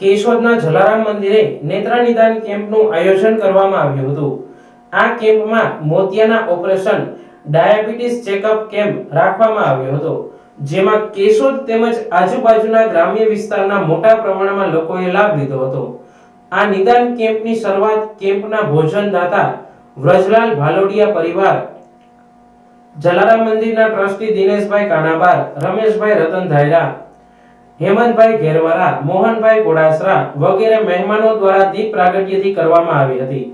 કેશોદના જલારામ મંદિરે નેત્ર નિદાન કેમ્પનું આયોજન કરવામાં આવ્યું હતું। આ કેમ્પમાં મોતિયાના ઓપરેશન, ડાયાબિટીસ ચેકઅપ કેમ્પ રાખવામાં આવ્યો હતો, જેમાં કેશોદ તેમજ આજુબાજુના ગ્રામ્ય વિસ્તારના મોટા પ્રમાણમાં લોકોએ લાભ લીધો હતો। આ નિદાન કેમ્પની શરૂઆત કેમ્પના ભોજનદાતા વ્રજલાલ ભાલોડિયા પરિવાર, જલારામ મંદિરના ટ્રસ્ટી દિનેશભાઈ કાનાબાર, રમેશભાઈ રતન ધાયરા, હેમંતભાઈ ઘેરવારા, મોહનભાઈ ગોડાસરા વગેરે મહેમાનો દ્વારા દીપ પ્રાગટ્યથી કરવામાં આવી હતી।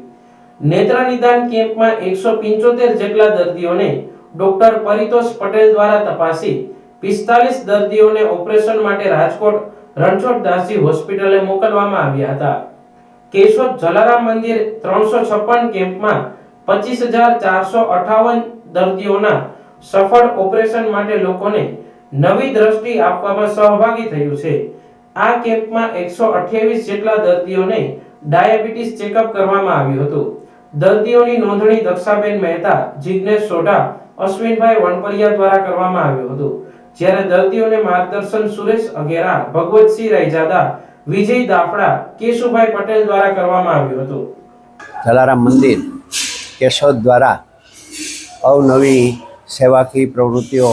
નેત્ર નિદાન કેમ્પમાં 175 જેટલા દર્દીઓને ડોક્ટર પરિતોષ પટેલ દ્વારા તપાસી 45 દર્દીઓને ઓપરેશન માટે રાજકોટ રણછોડદાસજી હોસ્પિટલે મોકલવામાં આવ્યા હતા। કેશોદ જલારામ મંદિર 356 કેમ્પમાં 25,458 દર્દીઓના સફળ ઓપરેશન માટે લોકોને નવી દ્રષ્ટિ આપવામાં સહભાગી થયું છે। આ કેમ્પમાં 128 જેટલા દર્દીઓને ડાયાબિટીસ ચેકઅપ કરવામાં આવ્યું હતું। દર્દીઓની નોંધણી દક્ષાબેન મહેતા, જિગ્નેશ સોઢા, અશ્વિનભાઈ વણપરિયા દ્વારા કરવામાં આવ્યું હતું, જ્યારે દર્દીઓને માર્ગદર્શન સુરેશ અગેરા, ભગવતસિંહ રૈજાદા, વિજય દાફડા, કેશુભાઈ પટેલ દ્વારા કરવામાં આવ્યું હતું। જલારામ મંદિર કેશોદ દ્વારા અવનવી સેવાકીય પ્રવૃત્તિઓ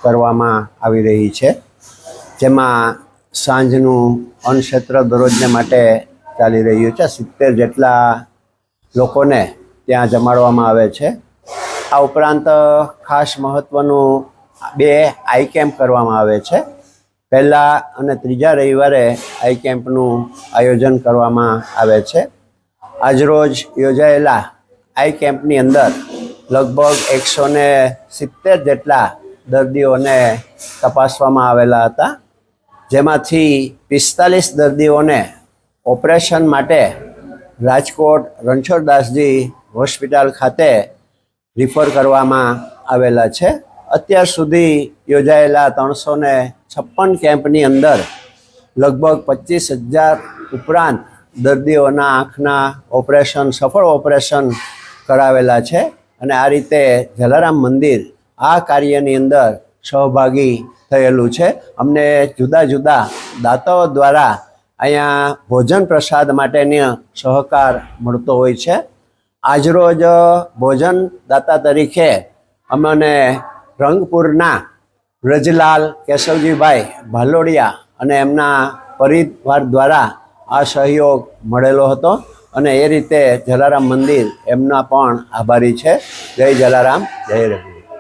કરવામાં આવી રહી છે, જેમાં સાંજનું અન્નક્ષેત્ર દરરોજને માટે ચાલી રહ્યું છે। 70 જેટલા લોકોને ત્યાં જમાડવામાં આવે છે। આ ઉપરાંત ખાસ મહત્ત્વનું 2 આઈ કેમ્પ કરવામાં આવે છે। પહેલા અને ત્રીજા રવિવારે આઈ કેમ્પનું આયોજન કરવામાં આવે છે। આજરોજ યોજાયેલા આઈ કેમ્પની અંદર લગભગ 170 જેટલા દર્દીઓને તપાસવામાં આવેલા હતા, જેમાંથી 45 દર્દીઓને ઓપરેશન માટે રાજકોટ રણછોડદાસજી હોસ્પિટલ ખાતે રિફર કરવામાં આવેલા છે। અત્યાર સુધી યોજાયેલા 356 કેમ્પની અંદર લગભગ 25,000 ઉપરાંત દર્દીઓના આંખના ઓપરેશન, સફળ ઓપરેશન કરાવેલા છે। અને આ રીતે જલારામ મંદિર આ કાર્યની અંદર સહભાગી થયેલું છે। અમને જુદા જુદા દાતાઓ દ્વારા અહીંયા ભોજન પ્રસાદ માટેનો સહકાર મળતો હોય છે। આજરોજ ભોજન દાતા તરીકે અમને રંગપુરના વ્રજલાલ કેશવજીભાઈ ભાલોડિયા અને એમના પરિવાર દ્વારા આ સહયોગ મળેલો હતો, અને એ રીતે જલારામ મંદિર એમના પણ આભારી છે। જય જલારામ, જય રઘુ।